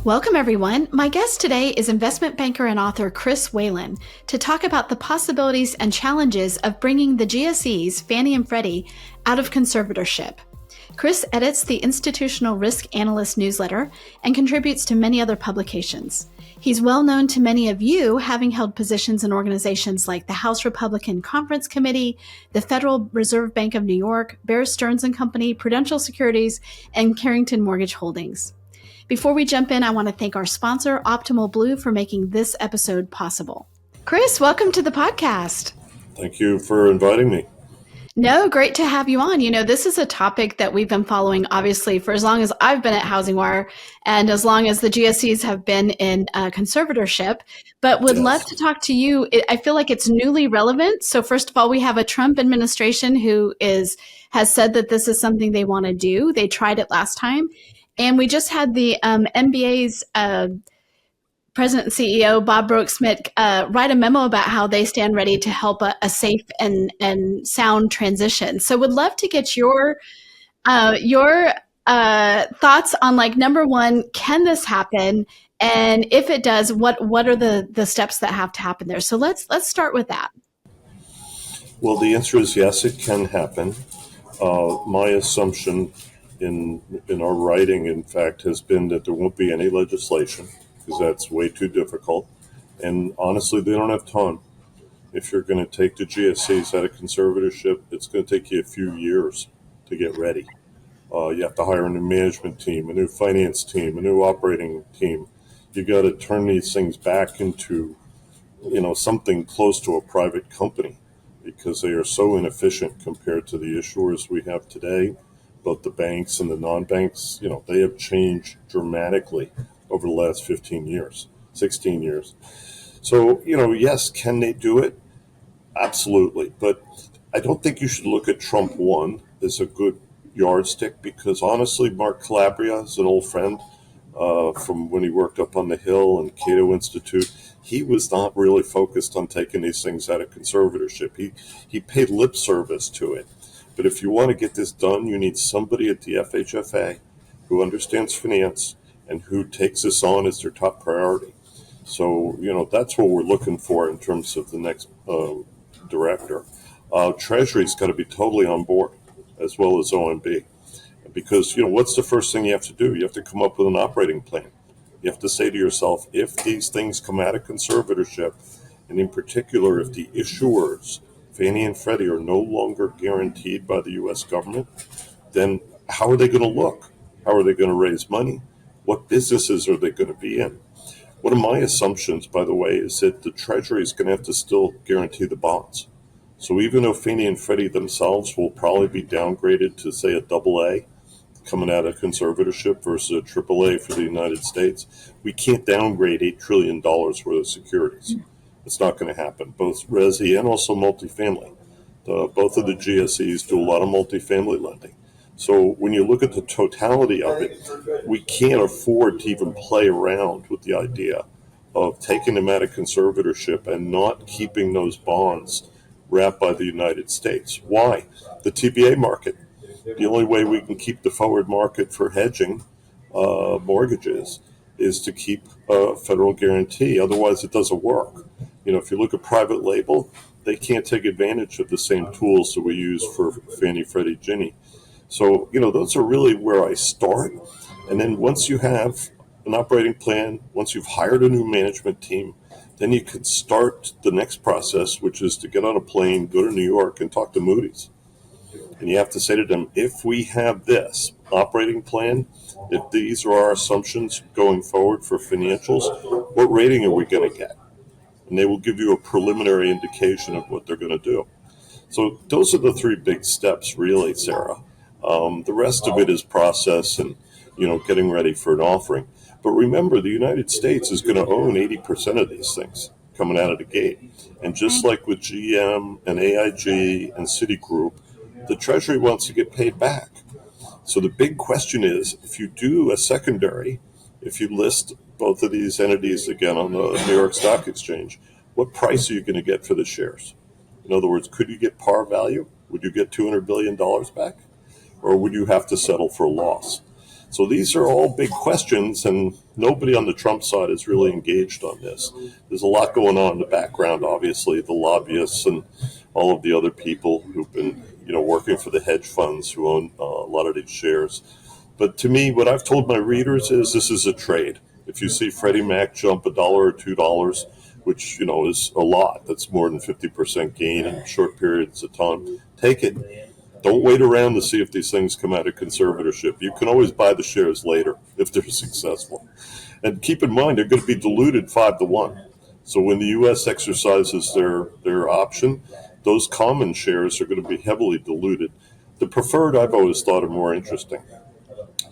Welcome, everyone. My guest today is investment banker and author Chris Whalen to talk about the possibilities and challenges of bringing the GSEs, Fannie and Freddie, out of conservatorship. Chris edits the Institutional Risk Analyst newsletter and contributes to many other publications. He's well known to many of you, having held positions in organizations like the House Republican Conference Committee, the Federal Reserve Bank of New York, Bear Stearns Co, Prudential Securities, and Carrington Mortgage Holdings. Before we jump in, I want to thank our sponsor, Optimal Blue, for making this episode possible. Chris, welcome to the podcast. Thank you for inviting me. No, great to have you on. You know, this is a topic that we've been following, obviously, for as long as I've been at HousingWire and as long as the GSEs have been in conservatorship, but would love to talk to you. I feel like it's newly relevant. So first of all, we have a Trump administration who has said that this is something they want to do. They tried it last time. And we just had the NBA's president and CEO, Bob Broeksmit, write a memo about how they stand ready to help a safe and sound transition. So would love to get your thoughts on, like, number one, can this happen? And if it does, what are the steps that have to happen there? So let's start with that. Well, the answer is yes, it can happen. My assumption in our writing, in fact, has been that there won't be any legislation because that's way too difficult. And honestly, they don't have time. If you're going to take the GSEs out of conservatorship, it's going to take you a few years to get ready. You have to hire a new management team, a new finance team, a new operating team. You got to turn these things back into, something close to a private company because they are so inefficient compared to the issuers we have today. Both the banks and the non-banks, they have changed dramatically over the last 15 years, 16 years. So, yes, can they do it? Absolutely. But I don't think you should look at Trump 1 as a good yardstick because, honestly, Mark Calabria is an old friend from when he worked up on the Hill and Cato Institute. He was not really focused on taking these things out of conservatorship. He paid lip service to it. But if you want to get this done, you need somebody at the FHFA who understands finance and who takes this on as their top priority. So, that's what we're looking for in terms of the next director. Treasury's got to be totally on board, as well as OMB. Because, what's the first thing you have to do? You have to come up with an operating plan. You have to say to yourself, if these things come out of conservatorship, and in particular, if the issuers, Fannie and Freddie, are no longer guaranteed by the U.S. government, then how are they going to look? How are they going to raise money? What businesses are they going to be in? One of my assumptions, by the way, is that the Treasury is going to have to still guarantee the bonds. So even though Fannie and Freddie themselves will probably be downgraded to, say, a AA coming out of conservatorship versus a AAA for the United States, we can't downgrade $8 trillion worth of securities. It's not going to happen, both resi and also multifamily. Both of the GSEs do a lot of multifamily lending. So when you look at the totality of it, we can't afford to even play around with the idea of taking them out of conservatorship and not keeping those bonds wrapped by the United States. Why? The TBA market. The only way we can keep the forward market for hedging mortgages is to keep a federal guarantee. Otherwise, it doesn't work. If you look at private label, they can't take advantage of the same tools that we use for Fannie, Freddie, Ginnie. So, those are really where I start. And then once you have an operating plan, once you've hired a new management team, then you can start the next process, which is to get on a plane, go to New York, and talk to Moody's. And you have to say to them, if we have this operating plan, if these are our assumptions going forward for financials, what rating are we going to get? And they will give you a preliminary indication of what they're going to do. So those are the three big steps, really, Sarah. The rest of it is process and, getting ready for an offering. But remember, the United States is going to own 80% of these things coming out of the gate. And just like with GM and AIG and Citigroup, the Treasury wants to get paid back. So the big question is, if you do a secondary, if you list both of these entities again on the New York Stock Exchange, what price are you going to get for the shares? In other words, could you get par value? Would you get $200 billion back? Or would you have to settle for a loss? So these are all big questions, and nobody on the Trump side is really engaged on this. There's a lot going on in the background, obviously, the lobbyists and all of the other people who've been, working for the hedge funds who own a lot of these shares. But to me, what I've told my readers is this is a trade. If you see Freddie Mac jump $1 or $2, which, is a lot, that's more than 50% gain in short periods of time, take it. Don't wait around to see if these things come out of conservatorship. You can always buy the shares later if they're successful. And keep in mind, they're going to be diluted 5-1. So when the U.S. exercises their option, those common shares are going to be heavily diluted. The preferred, I've always thought, are more interesting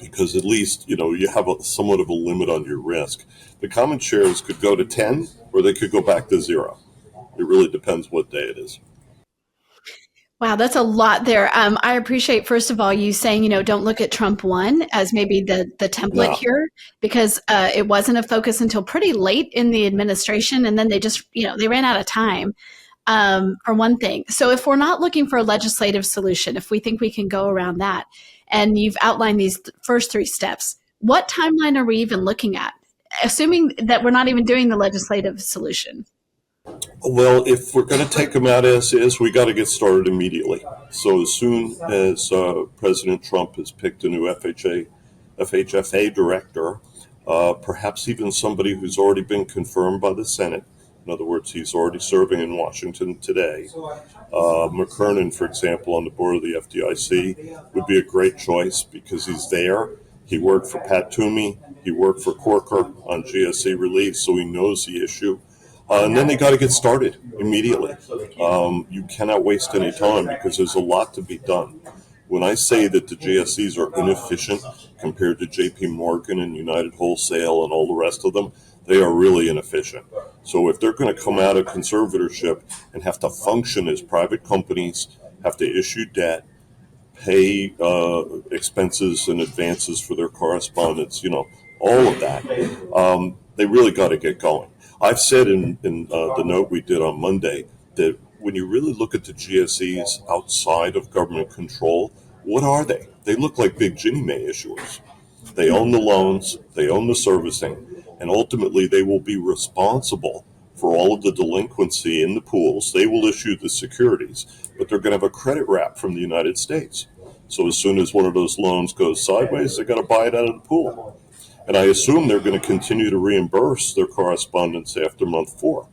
because at least, you have somewhat of a limit on your risk. The common shares could go to 10 or they could go back to 0. It really depends what day it is. Wow, that's a lot there. I appreciate, first of all, you saying, don't look at Trump 1 as maybe the template here, because it wasn't a focus until pretty late in the administration. And then they just, they ran out of time, for one thing. So if we're not looking for a legislative solution, if we think we can go around that, and you've outlined these first 3 steps, what timeline are we even looking at, assuming that we're not even doing the legislative solution? Well, if we're going to take them out as is, we got to get started immediately. So as soon as President Trump has picked a new FHFA director, perhaps even somebody who's already been confirmed by the Senate. In other words, he's already serving in Washington today. McKernan, for example, on the board of the FDIC would be a great choice because he's there. He worked for Pat Toomey. He worked for Corker on GSE relief, so he knows the issue. And then they got to get started immediately. You cannot waste any time because there's a lot to be done. When I say that the GSEs are inefficient compared to JP Morgan and United Wholesale and all the rest of them, they are really inefficient. So if they're going to come out of conservatorship and have to function as private companies, have to issue debt, pay expenses and advances for their correspondents, all of that, they really got to get going. I've said in the note we did on Monday that when you really look at the GSEs outside of government control, what are they? They look like big Ginnie Mae issuers. They own the loans, they own the servicing, and ultimately they will be responsible for all of the delinquency in the pools. They will issue the securities, but they're going to have a credit wrap from the United States. So as soon as one of those loans goes sideways, they got to buy it out of the pool. And I assume they're going to continue to reimburse their correspondents after month 4.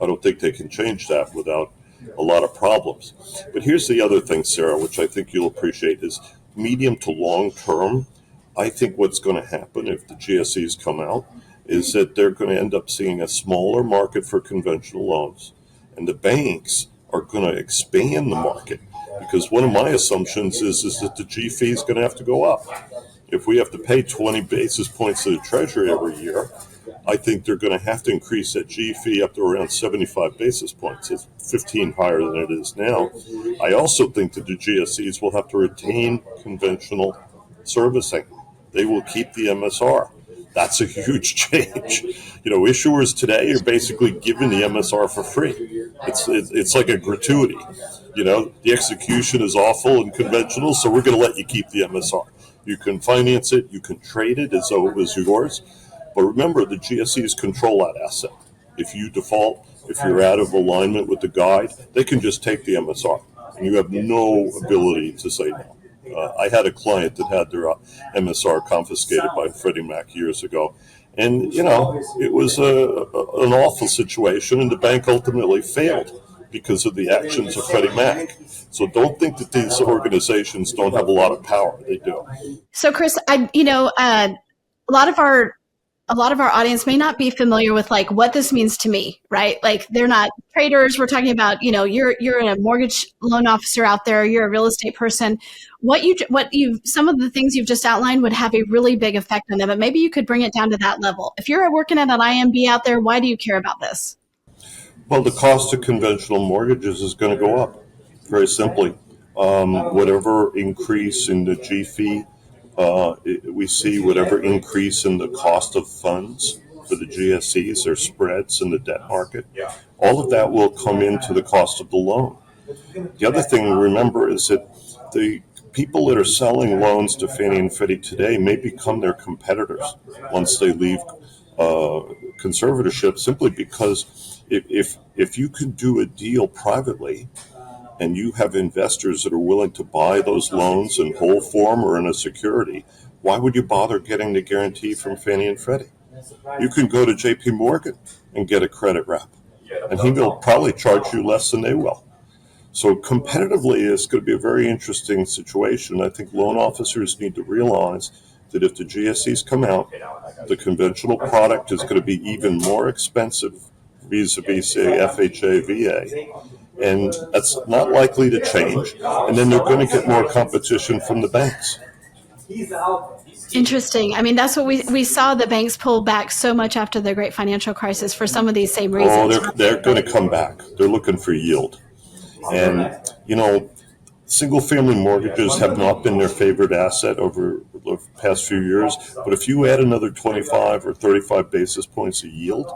I don't think they can change that without a lot of problems. But here's the other thing, Sarah, which I think you'll appreciate is medium to long term. I think what's going to happen if the GSEs come out is that they're going to end up seeing a smaller market for conventional loans. And the banks are going to expand the market because one of my assumptions is that the G fee is going to have to go up. If we have to pay 20 basis points to the Treasury every year, I think they're going to have to increase that G fee up to around 75 basis points. It's 15 higher than it is now. I also think that the GSEs will have to retain conventional servicing. They will keep the MSR. That's a huge change. Issuers today are basically given the MSR for free. It's like a gratuity. The execution is awful and conventional, so we're going to let you keep the MSR. You can finance it, you can trade it as though it was yours. But remember, the GSEs control that asset. If you default, if you're out of alignment with the guide, they can just take the MSR, and you have no ability to say no. I had a client that had their MSR confiscated by Freddie Mac years ago. And, it was an awful situation, and the bank ultimately failed because of the actions of Freddie Mac. So don't think that these organizations don't have a lot of power. They do. So, Chris, a lot of our audience may not be familiar with like what this means to me, right? Like they're not traders. We're talking about, you're a mortgage loan officer out there. You're a real estate person. Some of the things you've just outlined would have a really big effect on them, but maybe you could bring it down to that level. If you're working at an IMB out there, why do you care about this? Well, the cost of conventional mortgages is going to go up, very simply. Whatever increase in the G fee, we see whatever increase in the cost of funds for the GSEs or spreads in the debt market, all of that will come into the cost of the loan. The other thing to remember is that the people that are selling loans to Fannie and Freddie today may become their competitors once they leave conservatorship, simply because if you can do a deal privately and you have investors that are willing to buy those loans in whole form or in a security, why would you bother getting the guarantee from Fannie and Freddie? You can go to JP Morgan and get a credit rep, and he will probably charge you less than they will. So competitively, it's going to be a very interesting situation. I think loan officers need to realize that if the GSEs come out, the conventional product is going to be even more expensive vis-a-vis, say, FHA, VA. And that's not likely to change. And then they're going to get more competition from the banks. Interesting. I mean, that's what we saw the banks pull back so much after the great financial crisis for some of these same reasons. Oh, they're going to come back. They're looking for yield. And, single-family mortgages have not been their favorite asset over the past few years. But if you add another 25 or 35 basis points of yield,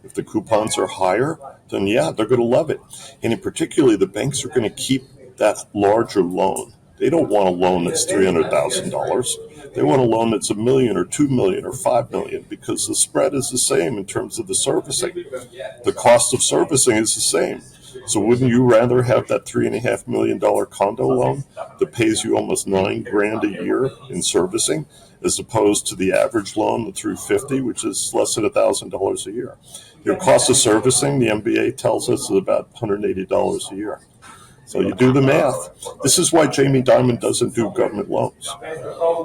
if the coupons are higher, then yeah, they're going to love it. And in particular, the banks are going to keep that larger loan. They don't want a loan that's $300,000. They want a loan that's $1 million or $2 million or $5 million, because the spread is the same in terms of the servicing. The cost of servicing is the same. So wouldn't you rather have that $3.5 million condo loan that pays you almost $9,000 a year in servicing, as opposed to the average loan, the $350,000, which is less than $1,000 a year? Your cost of servicing, the MBA tells us, is about $180 a year. So you do the math. This is why Jamie Dimon doesn't do government loans.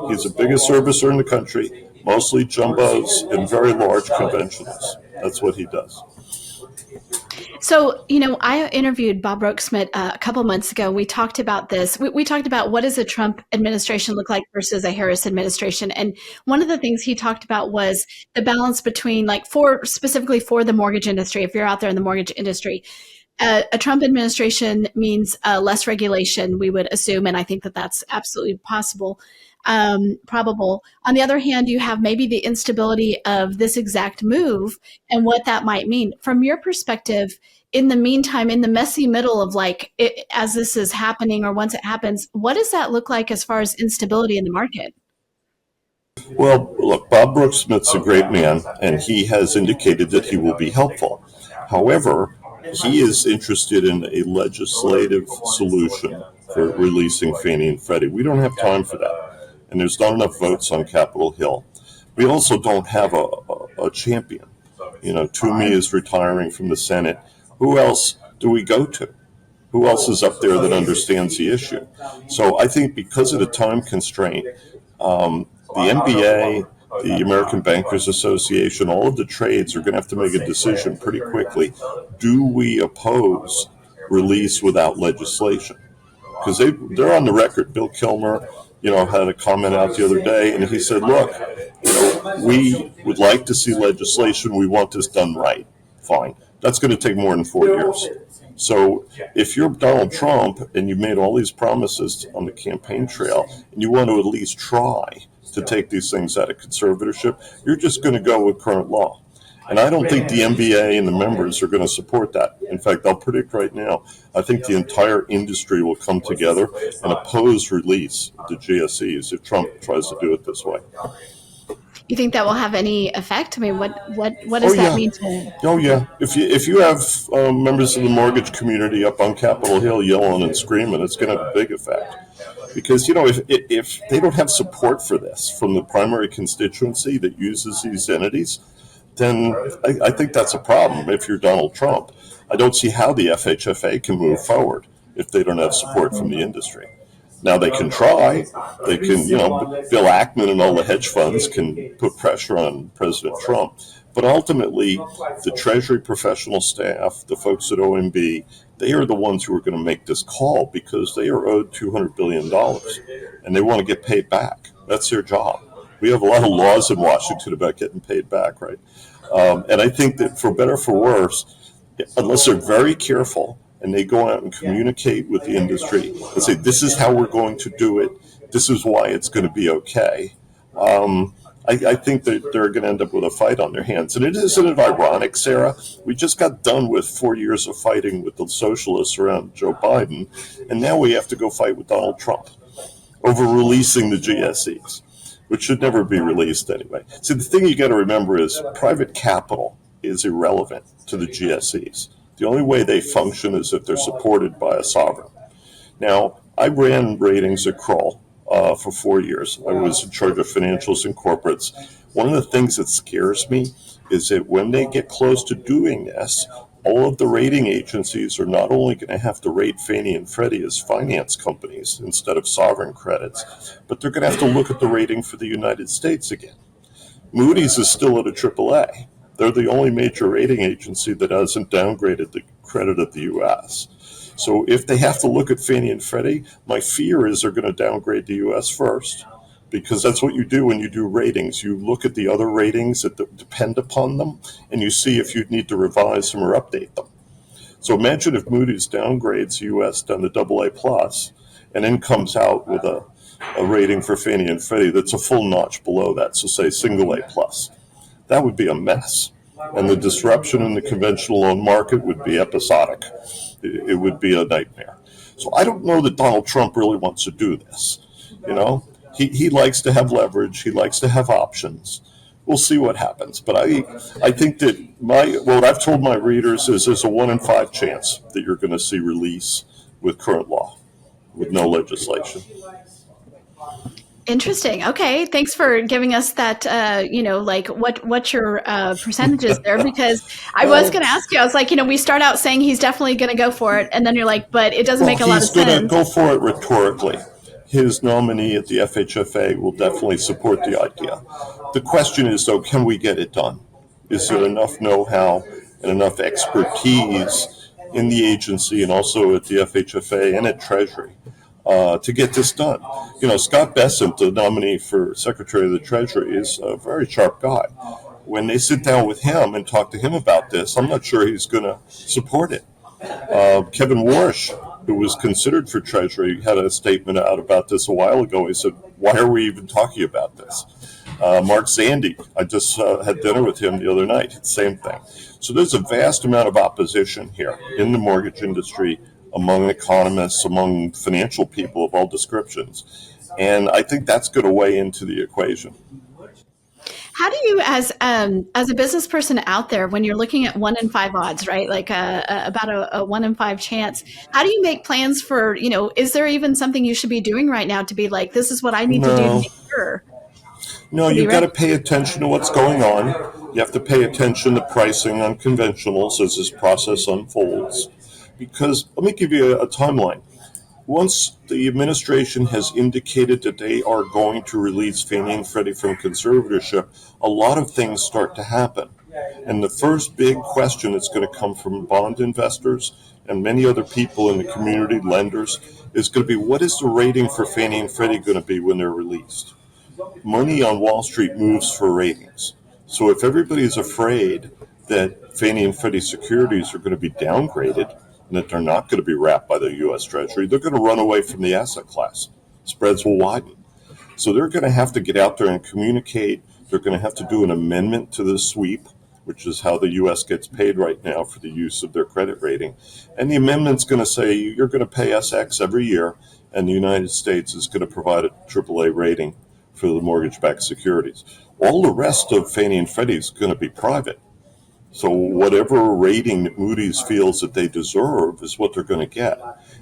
He's the biggest servicer in the country, mostly jumbos and very large conventionals. That's what he does. So, I interviewed Bob Broeksmit a couple months ago. We talked about this. We talked about what does a Trump administration look like versus a Harris administration. And one of the things he talked about was the balance between, specifically for the mortgage industry, if you're out there in the mortgage industry, a Trump administration means less regulation, we would assume. And I think that that's absolutely possible. Probable. On the other hand, you have maybe the instability of this exact move and what that might mean. From your perspective, in the meantime, in the messy middle of as this is happening or once it happens, what does that look like as far as instability in the market? Well, look, Bob Broeksmit's a great man, and he has indicated that he will be helpful. However, he is interested in a legislative solution for releasing Fannie and Freddie. We don't have time for that. And there's not enough votes on Capitol Hill. We also don't have a champion. Toomey is retiring from the Senate. Who else do we go to? Who else is up there that understands the issue? So I think because of the time constraint, the NBA, the American Bankers Association, all of the trades are going to have to make a decision pretty quickly. Do we oppose release without legislation? Because they're on the record. Bill Kilmer, had a comment out the other day, and he said, look, we would like to see legislation. We want this done right. Fine. That's going to take more than 4 years. So if you're Donald Trump and you made all these promises on the campaign trail and you want to at least try to take these things out of conservatorship, you're just going to go with current law. And I don't think the NBA and the members are going to support that. In fact, I'll predict right now, I think the entire industry will come together and oppose release of the GSEs if Trump tries to do it this way. You think that will have any effect? I mean, what does that mean to? Oh yeah, if you have members of the mortgage community up on Capitol Hill yelling and screaming, it's going to have a big effect. Because if they don't have support for this from the primary constituency that uses these entities, then I think that's a problem. If you're Donald Trump, I don't see how the FHFA can move forward if they don't have support from the industry. Now they can try. They can, Bill Ackman and all the hedge funds can put pressure on President Trump. But ultimately, the Treasury professional staff, the folks at OMB, they are the ones who are going to make this call because they are owed $200 billion and they want to get paid back. That's their job. We have a lot of laws in Washington about getting paid back, right? And I think that for better or for worse, unless they're very careful and they go out and communicate with the industry and say, this is how we're going to do it, this is why it's going to be okay, I think that they're going to end up with a fight on their hands. And isn't it ironic, Sarah? We just got done with 4 years of fighting with the socialists around Joe Biden, and now we have to go fight with Donald Trump over releasing the GSEs, which should never be released anyway. See, the thing you got to remember is private capital is irrelevant to the GSEs. The only way they function is if they're supported by a sovereign. Now, I ran ratings at Kroll for 4 years. I was in charge of financials and corporates. One of the things that scares me is that when they get close to doing this, all of the rating agencies are not only going to have to rate Fannie and Freddie as finance companies instead of sovereign credits, but they're going to have to look at the rating for the United States again. Moody's is still at a AAA. They're the only major rating agency that hasn't downgraded the credit of the U.S. So if they have to look at Fannie and Freddie, my fear is they're going to downgrade the U.S. first, because that's what you do when you do ratings. You look at the other ratings that depend upon them, and you see if you need to revise them or update them. So imagine if Moody's downgrades the U.S. down to AA+, and then comes out with a rating for Fannie and Freddie that's a full notch below that, so say single A+. That would be a mess. And the disruption in the conventional loan market would be episodic. It would be a nightmare. So I don't know that Donald Trump really wants to do this. You know, he likes to have leverage. He likes to have options. We'll see what happens. But I think that what I've told my readers is there's a 1 in 5 chance that you're going to see release with current law, with no legislation. Interesting. Okay. Thanks for giving us that, what's your percentages there? Because I was going to ask you, I was like, we start out saying he's definitely going to go for it. And then you're like, but it doesn't make a lot of sense. He's going to go for it rhetorically. His nominee at the FHFA will definitely support the idea. The question is, though, can we get it done? Is there enough know-how and enough expertise in the agency and also at the FHFA and at Treasury to get this done? Scott Bessent, the nominee for Secretary of the Treasury, is a very sharp guy. When they sit down with him and talk to him about this, I'm not sure he's going to support it. Kevin Warsh, who was considered for Treasury, had a statement out about this a while ago. He said, why are we even talking about this? Mark Zandi, I just had dinner with him the other night, same thing. So there's a vast amount of opposition here in the mortgage industry, among economists, among financial people of all descriptions. And I think that's going to weigh into the equation. How do you, as a business person out there, when you're looking at 1 in 5 odds, right? Like about a 1 in 5 chance, how do you make plans for, is there even something you should be doing right now to be like, this is what I need to do to make sure? No, you've got to pay attention to what's going on. You have to pay attention to pricing on conventionals as this process unfolds. Because let me give you a timeline. Once the administration has indicated that they are going to release Fannie and Freddie from conservatorship, a lot of things start to happen. And the first big question that's going to come from bond investors and many other people in the community, lenders, is going to be, what is the rating for Fannie and Freddie going to be when they're released? Money on Wall Street moves for ratings. So if everybody's afraid that Fannie and Freddie securities are going to be downgraded, and that they're not going to be wrapped by the U.S. Treasury, they're going to run away from the asset class. Spreads will widen. So they're going to have to get out there and communicate. They're going to have to do an amendment to the sweep, which is how the U.S. gets paid right now for the use of their credit rating. And the amendment's going to say you're going to pay us X every year, and the United States is going to provide a AAA rating for the mortgage-backed securities. All the rest of Fannie and Freddie is going to be private. So whatever rating that Moody's feels that they deserve is what they're going to get.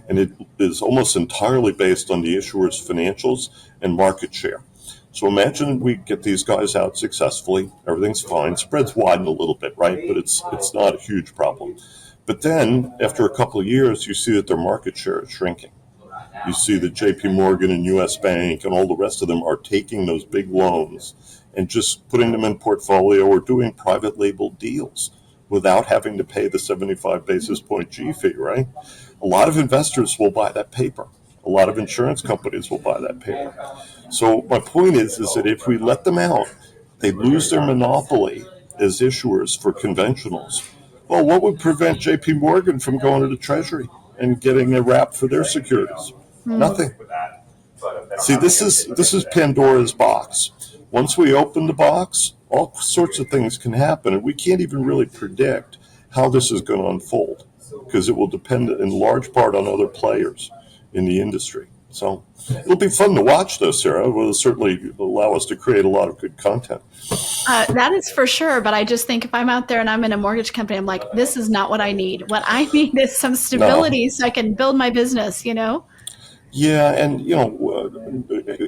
And it is almost entirely based on the issuer's financials and market share. So imagine we get these guys out successfully. Everything's fine. Spreads widen a little bit, right? But it's not a huge problem. But then after a couple of years, you see that their market share is shrinking. You see that JP Morgan and US Bank and all the rest of them are taking those big loans and just putting them in portfolio or doing private label deals without having to pay the 75 basis point G fee, right? A lot of investors will buy that paper. A lot of insurance companies will buy that paper. So my point is that if we let them out, they lose their monopoly as issuers for conventionals. Well, what would prevent JP Morgan from going to the Treasury and getting a wrap for their securities? Nothing. See, this is Pandora's box. Once we open the box, all sorts of things can happen, and we can't even really predict how this is going to unfold because it will depend in large part on other players in the industry. So it'll be fun to watch, though, Sarah. It will certainly allow us to create a lot of good content. That is for sure. But I just think if I'm out there and I'm in a mortgage company, I'm like, this is not what I need. What I need is some stability so I can build my business, Yeah, and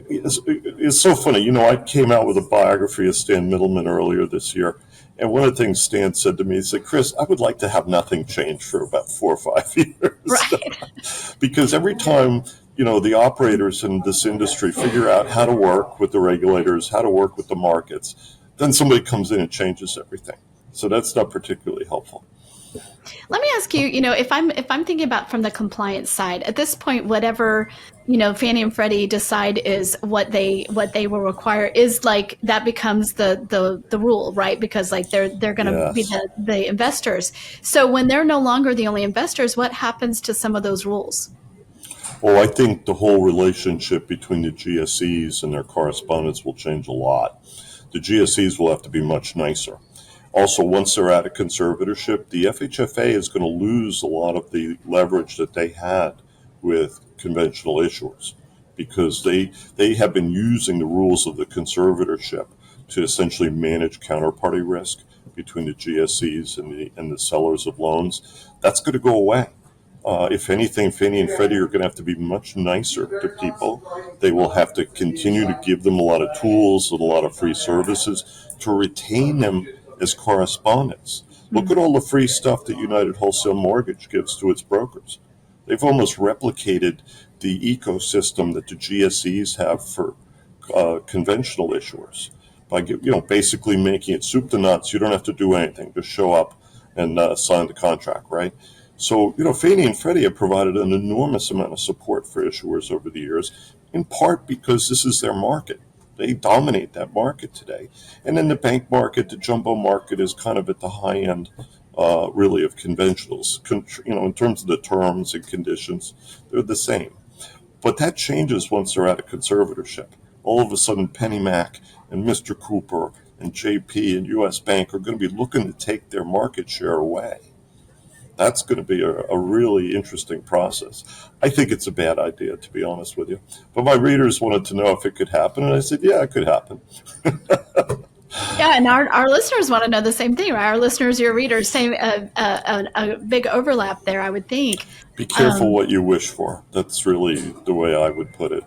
it's so funny. I came out with a biography of Stan Middleman earlier this year, and one of the things Stan said to me, he said, "Chris, I would like to have nothing change for about 4 or 5 years." Right. Because every time the operators in this industry figure out how to work with the regulators, how to work with the markets, then somebody comes in and changes everything. So that's not particularly helpful. Let me ask you, if I'm thinking about from the compliance side, at this point, whatever, Fannie and Freddie decide is what they will require is like that becomes the rule, right? Because like they're going to be Yes. the investors. So when they're no longer the only investors, what happens to some of those rules? Well, I think the whole relationship between the GSEs and their correspondents will change a lot. The GSEs will have to be much nicer. Also, once they're out of conservatorship, the FHFA is going to lose a lot of the leverage that they had with conventional issuers because they have been using the rules of the conservatorship to essentially manage counterparty risk between the GSEs and the sellers of loans. That's going to go away. If anything, Fannie and Freddie are going to have to be much nicer to people. They will have to continue to give them a lot of tools and a lot of free services to retain them as correspondents. Look at all the free stuff that United Wholesale Mortgage gives to its brokers. They've almost replicated the ecosystem that the GSEs have for conventional issuers by basically making it soup to nuts. You don't have to do anything; just show up and sign the contract, right? So, Fannie and Freddie have provided an enormous amount of support for issuers over the years, in part because this is their market. They dominate that market today. And then the bank market, the jumbo market, is kind of at the high end, really, of conventionals. In terms of the terms and conditions, they're the same. But that changes once they're out of conservatorship. All of a sudden, Penny Mac and Mr. Cooper and JP and US Bank are going to be looking to take their market share away. That's going to be a really interesting process. I think it's a bad idea, to be honest with you. But my readers wanted to know if it could happen, and I said, yeah, it could happen. Yeah, and our listeners want to know the same thing, right? Our listeners, your readers, same a big overlap there, I would think. Be careful what you wish for. That's really the way I would put it.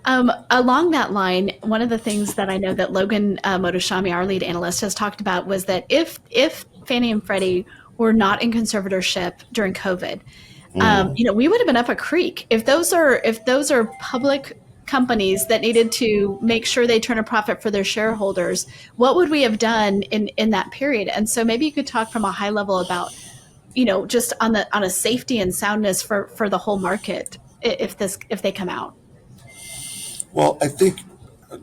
Along that line, one of the things that I know that Logan Motoshami, our lead analyst, has talked about was that if Fannie and Freddie were not in conservatorship during COVID, we would have been up a creek. If those are public companies that needed to make sure they turn a profit for their shareholders, what would we have done in that period? And so maybe you could talk from a high level about, just on a safety and soundness for the whole market if they come out. Well, I think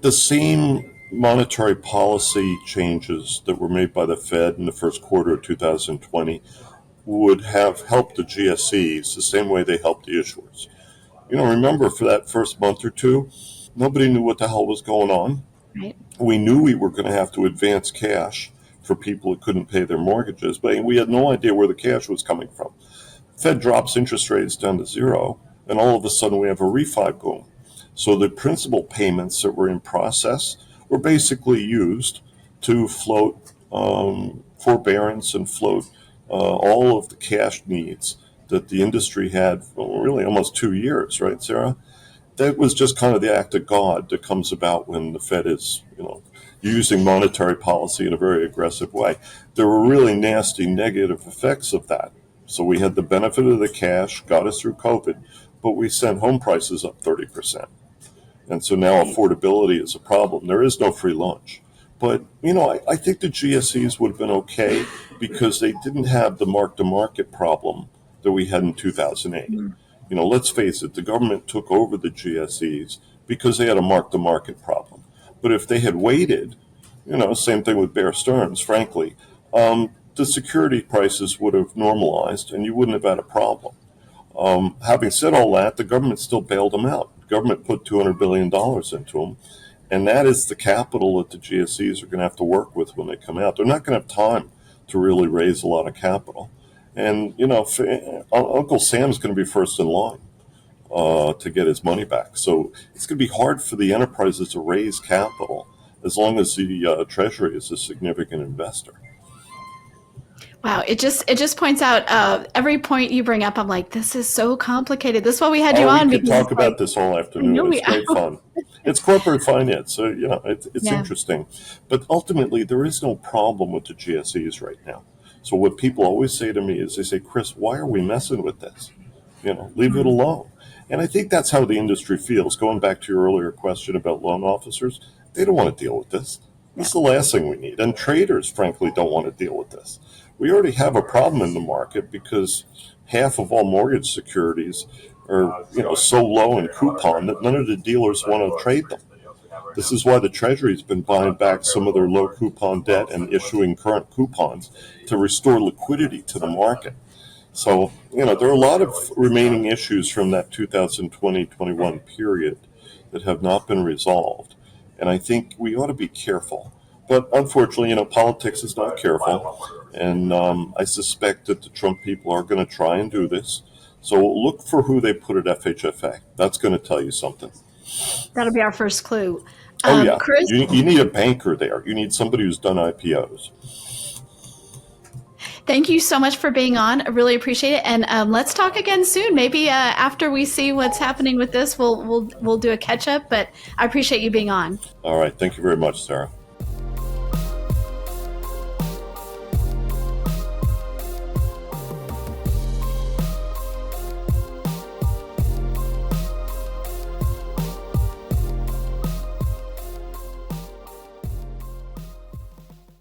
the same monetary policy changes that were made by the Fed in the first quarter of 2020 would have helped the GSEs the same way they helped the issuers. Remember, for that first month or two, nobody knew what the hell was going on. Right. We knew we were going to have to advance cash for people who couldn't pay their mortgages, but we had no idea where the cash was coming from. Fed drops interest rates down to zero, and all of a sudden we have a refi boom. So the principal payments that were in process were basically used to float forbearance and float all of the cash needs that the industry had for really almost 2 years, right, Sarah? That was just kind of the act of God that comes about when the Fed is, using monetary policy in a very aggressive way. There were really nasty negative effects of that. So we had the benefit of the cash, got us through COVID, but we sent home prices up 30%. And so now affordability is a problem. There is no free lunch. But, I think the GSEs would have been okay because they didn't have the mark-to-market problem that we had in 2008. Let's face it, the government took over the GSEs because they had a mark-to-market problem. But if they had waited, same thing with Bear Stearns, frankly, the security prices would have normalized and you wouldn't have had a problem. Having said all that, the government still bailed them out. The government put $200 billion into them, and that is the capital that the GSEs are going to have to work with when they come out. They're not going to have time to really raise a lot of capital. And, Uncle Sam's going to be first in line. to get his money back. So it's going to be hard for the enterprises to raise capital as long as the Treasury is a significant investor. Wow, it just points out every point you bring up. I'm like, this is so complicated. This is why we had you on. We could talk about this all afternoon. It's great fun. It's corporate finance, so it's interesting. But ultimately, there is no problem with the GSEs right now. So what people always say to me is, they say, Chris, why are we messing with this? Leave it alone. And I think that's how the industry feels. Going back to your earlier question about loan officers, they don't want to deal with this. This is the last thing we need. And traders, frankly, don't want to deal with this. We already have a problem in the market because half of all mortgage securities are, so low in coupon that none of the dealers want to trade them. This is why the Treasury's been buying back some of their low coupon debt and issuing current coupons to restore liquidity to the market. So, there are a lot of remaining issues from that 2020-21 period that have not been resolved. And I think we ought to be careful. But unfortunately, politics is not careful. And I suspect that the Trump people are going to try and do this. So look for who they put at FHFA. That's going to tell you something. That'll be our first clue. Yeah. Chris? You need a banker there. You need somebody who's done IPOs. Thank you so much for being on. I really appreciate it. And let's talk again soon. Maybe after we see what's happening with this, we'll do a catch up. But I appreciate you being on. All right. Thank you very much, Sarah.